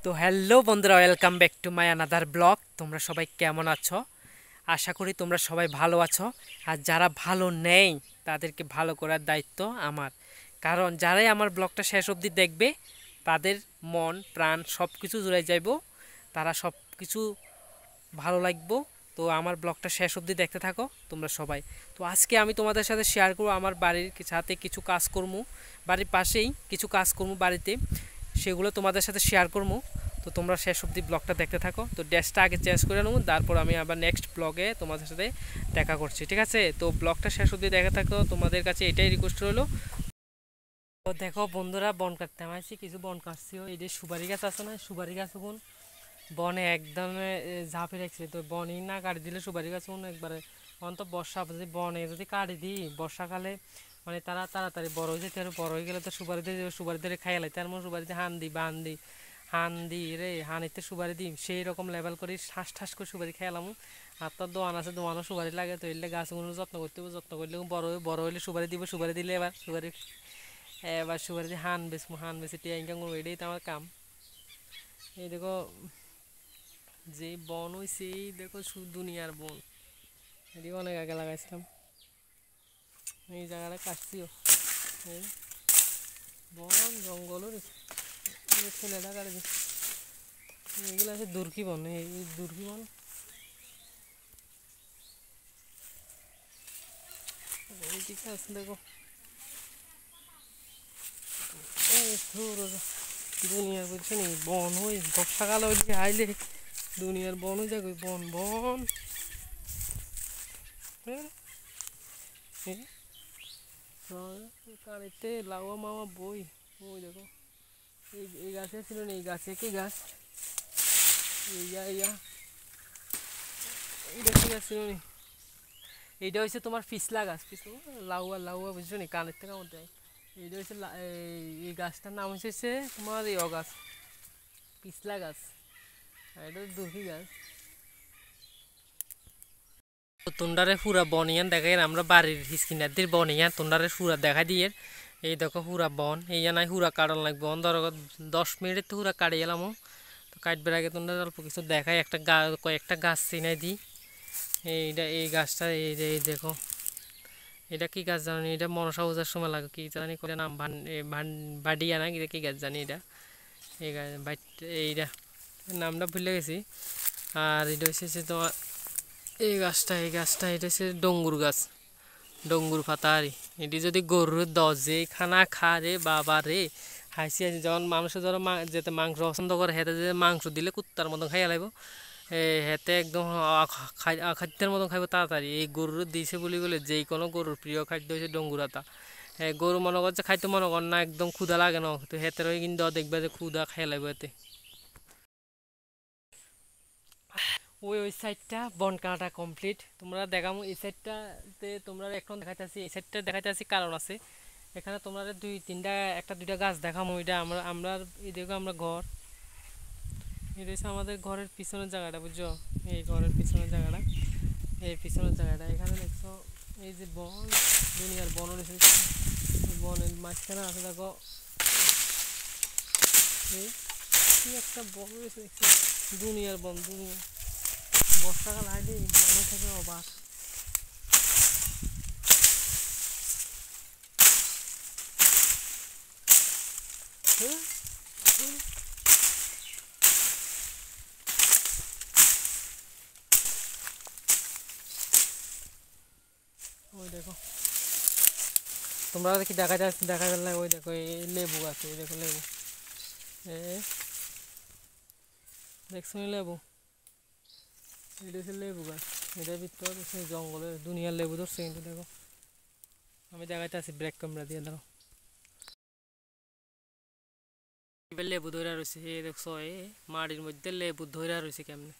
তো হ্যালো বন্ধুরা, welcome back to my another blog. তোমরা সবাই কেমন আছো? আশা করি তোমরা সবাই ভালো আছো। আর যারা ভালো নেই তাদেরকে ভালো করার দায়িত্ব আমার। কারণ যারাই আমার ব্লগটা শেষ অবধি দেখবে তাদের মন প্রাণ সব কিছু জুড়ে যাইব, তারা সব কিছু ভালো লাগবো। তো আমার ব্লগটা শেষ অবধি দেখতে থাকো তোমরা সবাই। তো আজকে আমি তোমাদের সাথে শেয়ার করবো আমার বাড়ির সাথে কিছু কাজ করবো, বাড়ির পাশেই কিছু কাজ করবো বাড়িতে, সেগুলো তোমাদের সাথে শেয়ার করবো। তো তোমরা শেষ অবধি ব্লগটা দেখতে থাকো। তো ড্রেসটা আগে চেঞ্জ করে নেবো, তারপর আমি আবার নেক্সট ব্লগে তোমাদের সাথে দেখা করছি, ঠিক আছে? তো ব্লগটা শেষ অবধি দেখে থাকো, তোমাদের কাছে এটাই রিকোয়েস্ট রইলো। তো দেখো বন্ধুরা, বন কাটতে আসছি, কিছু বন কাটছিও। এই যে সুপারি গাছ আছে না, সুপারি গাছ কোন বনে একদম ঝাঁপে রাখছে। তো বনই না কাটি দিলে সুপারি গাছ কোন একবারে অন্ত বর্ষা যদি বনে যদি কাটি দিই বর্ষাকালে, মানে তারা তাড়াতাড়ি বড় হয়ে যেতে, আর বড় হয়ে গেলে তো সুপারি দিয়ে সুপারি ধরে খাই লাই, তার মধ্যে সুপারি দিয়ে হান দি রে হানিতে সুপারি দিই, সেই রকম লেভেল করে ঠাস ঠাস করে সুপারি খেলাম। আর তোর দোয়ান আছে, দোয়ানও সুপারি লাগে। তো এলে গাছগুলো যত্ন করতে হবে, যত্ন করলে বড় হইলে সুপারি দিব, সুপারি দিলে এবার সুপারি দিয়ে হান বেশি টিয়া ইনকাম করবো, এটাই তো আমার কাম। এই দেখো যে বন হয়েছে, এই দেখো দুনিয়ার বন, এদিকে অনেক আগে লাগাইছিলাম, এই জায়গাটা কাটছিও। এই বন জঙ্গলও ছেলেটা কাটে, এগুলো আছে দুর্কি বন, এই দুর্কি বন। এইদিকে আছে দেখো, দুনিয়ার বলছে নি বন হই বর্ষাকাল হইলে আইলে দুনিয়ার বন হয়ে যাবে, বন বন। কানেতে লাউয়া মাওয়া বই, ওই দেখো এই গাছে ছিল না, এই গাছে কি গাছ, ইয়া ইয়া এইটা কি গাছ ছিল নি, এইটা হচ্ছে তোমার পিছলা গাছ, পিছলা লাউয়া লাউয়া বুঝছো নি, কানের থেকে আমার দেয়। এইটা হচ্ছে এই গাছটার নাম হচ্ছে তোমার ইয় গাছ, পিছলা গাছ। আর এটা দুর্কি গাছ। তোন্ডারে পুরা বনিয়ান দেখাই, আমরা বাড়ির হিসকিনার দিয়ে বনিয়ান তোন্ডারে পুরা দেখা দিয়ে। এই দেখো পুরা বন, এই নাই হুরা কাটন লাগবে, বন ধরো 10 মিনিট তো হুরা কাটি এলাম। তো কাটবার আগে তোমরা অল্প কিছু দেখাই, একটা কয়েকটা গাছ চিনাই দিই। এইটা এই গাছটা, এই যে এই দেখো এটা কি গাছ জানি, এটা মনসা পূজার সময় লাগে, কি জানি করে নাম বাডিয়া না কি গাছ জানি এটা, এই গাছ এইটা নামটা ভুলে গেছি। আর এটা হচ্ছে তোমার এই গাছটা এটা হচ্ছে ডঙ্গুর গাছ, ডঙ্গুর পাতা। আর এটি যদি গরুর দজে খানা খা রে বাবা রে, হাসি হাসি যখন মানুষের ধরো যেতে মাংস পছন্দ করে, হেতে যে মাংস দিলে কুত্তার মতন খাইয়া লাগবো, হেতে একদম খাদ্যের মতন খাইব তাড়াতাড়ি। এই গরুর দিছে বলি বলে যেই কোনো গরুর প্রিয় খাদ্য হচ্ছে ডঙ্গুর আতা। গরু মনে করছে খাইতে মনে কর না, একদম ক্ষুধা লাগে না, তো হেতেরই কিন্তু দেখবে যে ক্ষুধা খাইয়া লাগবে এতে। ওই সাইডটা বন কাটা কমপ্লিট, তোমরা দেখামো এই সাইডটাতে, তোমরা এখন দেখাইতেছি এই সাইডটা দেখাইতেছি, কারণ আছে এখানে তোমরা দুই তিনটা একটা দুইটা গাছ দেখামো। এটা আমরা আমরা এই দেখো আমরা ঘর, এটা হচ্ছে আমাদের ঘরের পিছনের জায়গাটা, বুঝছো? এই ঘরের পিছনের জায়গাটা, এই পিছনের জায়গাটা এখানে দেখছো, এই যে বন, দুনিয়ার বন রয়েছে, বনের মাঝখানে আছে দেখো, এই কি একটা বন রয়েছে দেখছো, দুনিয়ার বন, দুনিয়া বর্ষাকাল আইলে বনে থেকে অবাক। হ্যাঁ, ওই দেখো তোমরা কি দেখা যাচ্ছে, দেখা গেল ওই দেখো এই লেবু আছে, ওই দেখো লেবু, এ দেখছো লেবু, এটা হচ্ছে লেবু গাছ, এটার ভিতর সেই জঙ্গলের দুনিয়ার লেবু ধরছে কিন্তু দেখো, আমি দেখাইতে আছি ব্রেক ক্যামেরা দিয়ে, ধরো এবার লেবু ধরে রয়েছে, এ দেখছো এ মাটির মধ্যে লেবু ধরে রয়েছে কেমনে।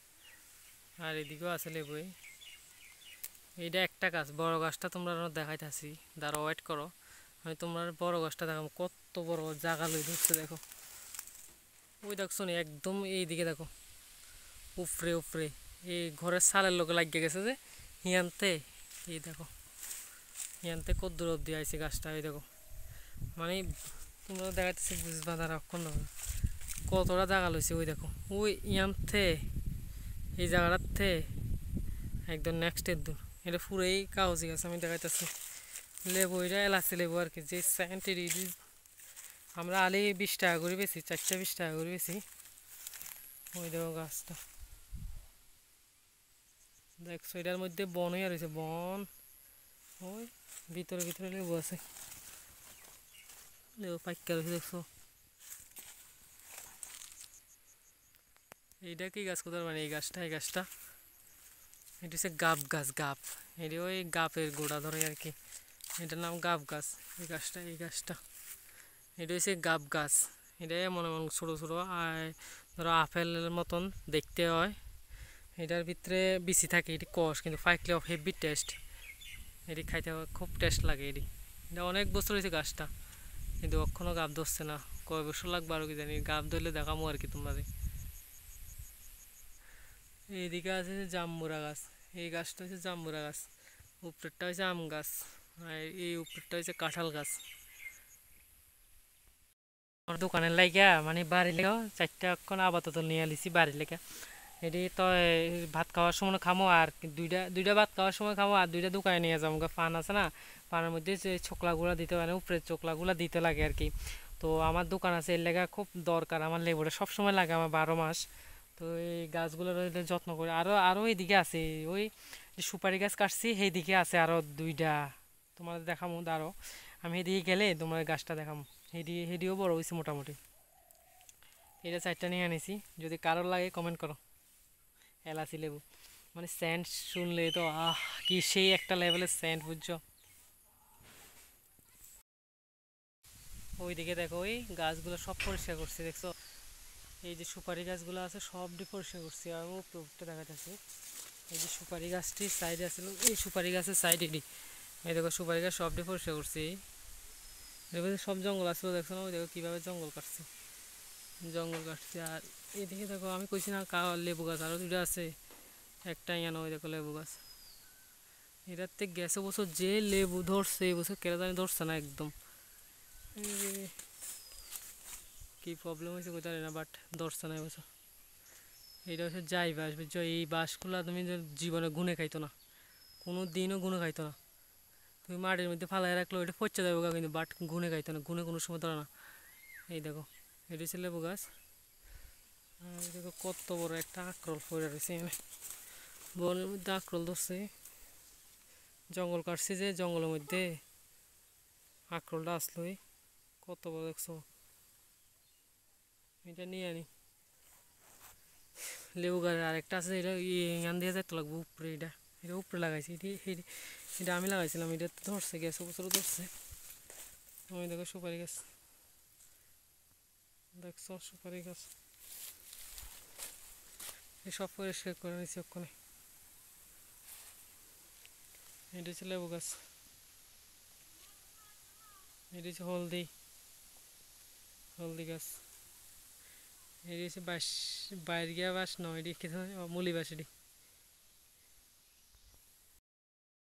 আর এদিকেও আছে লেবু, এইটা একটা গাছ, বড় গাছটা তোমরা দেখাইতে আসি, দাঁড়া ওয়েট করো, আমি তোমার বড় গাছটা দেখাবো, কত বড় জায়গা লই ধরছে দেখো, ওই দেখছো নি একদম এইদিকে দেখো, উপরে উপরে এই ঘরের সালের লোকে লাগিয়ে গেছে যে হিয়ানতে, এই দেখো হিয়ানতে কত দূর অব্দি আইছে গাছটা, এই দেখো মানে তোমরা দেখাইতেছি বুঝবা, তারা অক্ষণ কতটা জায়গা লইছে ওই দেখো, ওই ইয়ামথে এই জায়গাটাতে একদম নেক্সটের দূর। এটা পুরোই কাগজি গাছ, আমি দেখাইতেছি। লেবু এটা এলাচি লেবু আর কি, যে সেন্টের আমরা আলি 20 টাকা করে বেশি, 4টা 20 টাকা করে বেশি। ওই দেখো গাছটা দেখছো, এটার মধ্যে বন হয়ে রয়েছে, বন। ওই ভিতরে ভিতরে লেবু আছে, লেবু পাইকা রয়েছে দেখছো। এইটা কি গাছ কোথায়, মানে এই গাছটা, এই গাছটা এটা হচ্ছে গাব গাছ, গাব। এটি ওই গাবের গোড়া ধরে আর কি, এটার নাম গাব গাছ। এই গাছটা, এই গাছটা এটা হচ্ছে গাব গাছ। এটা মনে মনে ছোটো ছোটো আর ধরো আপেলের মতন দেখতে হয়। এটার ভিতরে বিচি থাকে, এটি কষ, কিন্তু ফাইকলে অফ হেভি টেস্ট। এটি খাইতে খুব টেস্ট লাগে। এটা অনেক বছর হয়েছে গাছটা, কিন্তু কখনো গাব ধরছে না। কয় বছর লাগবে আরও কি জানি, গাব ধরলে দেখামো আর কি তোমাদের। এইদিকে আছে জাম্বুরা গাছ, এই গাছটা হচ্ছে জাম্বুরা গাছ। উপরেরটা হচ্ছে আম গাছ, আর এই উপরেরটা হচ্ছে কাঁঠাল গাছ। আমার দোকানের লাইগা মানে বাড়ির লেগা 4টা এখন আপাতত নিয়ে আলিছি বাড়ির লেগা। এটি তো ভাত খাওয়ার সময় খামো, আর দুইটা দুইটা ভাত খাওয়ার সময় খামো, আর দুইটা দোকানে নিয়ে যাবো। পান আছে না, পানের মধ্যে যে ছোকলাগুলো দিতে মানে উপরের চোকলাগুলো দিতে লাগে আর কি। তো আমার দোকান আছে, এর লেগা খুব দরকার। আমার লেবুটা সবসময় লাগে, আমার 12 মাস। তো এই গাছগুলোর যত্ন করে। আরও আরও এইদিকে আছে, ওই যে সুপারি গাছ কাটছি সেইদিকে আছে আরও 2টা, তোমাদের দেখামো আরও। আমি এদিকে গেলে তোমার গাছটা দেখামো। হেডিও বড় হয়েছে মোটামুটি। এটা 4টা নিয়ে আনিছি, যদি কারোর লাগে কমেন্ট করো। এলাচি লেবু মানে সেন্ট শুনলে তো কি সেই একটা লেভেলের সেন্ট, বুঝছো। ওইদিকে দেখো, ওই গাছগুলো সব পরিষ্কার করছি দেখছো। এই যে সুপারি গাছগুলো আছে সবটি পরিষ্কার করছি, আর উপরটা দেখাতেছি। এই যে সুপারি গাছটি সাইডে আছে, এই সুপারি গাছের সাইডে এই দেখো সুপারি গাছ সবটি পরিষ্কার করছি। সব জঙ্গল আসলো দেখছো না, ওই দেখো কীভাবে জঙ্গল কাটছে, জঙ্গল কাটছে। আর এদিকে দেখো, আমি কইছি না লেবু গাছ আরও 2টা আছে, একটা ইয়ানো ওই দেখো লেবু গাছ। এটার থেকে গেছে বছর যে লেবু ধরছে, এই বছর কেরা জানি ধরছে না একদম। কি প্রবলেম হয়েছে কোথায় না, বাট ধরছে না এবছর। এটা হচ্ছে যাই বাঁশ, বুঝছো। এই বাঁশগুলো তুমি জীবনে গুনে খাইতো না, কোনো দিনও গুনে খাইতো না। তুমি মাটির মধ্যে ফালাই রাখলো এটা পচে যাবে, কিন্তু বাট গুনে খাইতো না, গুনে কোনো সময় ধরে না। এই দেখো, এটা হচ্ছে লেবু গাছ। আর দেখো কত বড় একটা আক্রল পড়ে রয়েছে এখানে, বনের মধ্যে আক্রল ধরছে। জঙ্গল কাটছে, যে জঙ্গলের মধ্যে আক্রলটা আসলোই, কত বড় দেখছো। এটা নিয়ে আনি। লেবু গাছের আরেকটা আছে, এটা এখান দিয়ে যেতে লাগবে উপরে। এটা এটা উপরে লাগাইছি, এটা আমি লাগাইছিলাম। এটা তো ধরছে, গেছে বছরও ধরছে। আমি দেখো সুপারি গাছ দেখছো, সুপারি গাছ এসব পরিষ্কার করে নিচ্ছি ওখানে। এটা হচ্ছে লেবু গাছ, এটা হচ্ছে হলদি, হলদি গাছ। এটা হচ্ছে বাঁশ, বাইরে গিয়া বাঁশ নয়, এটি মুলি বাঁশ। এটি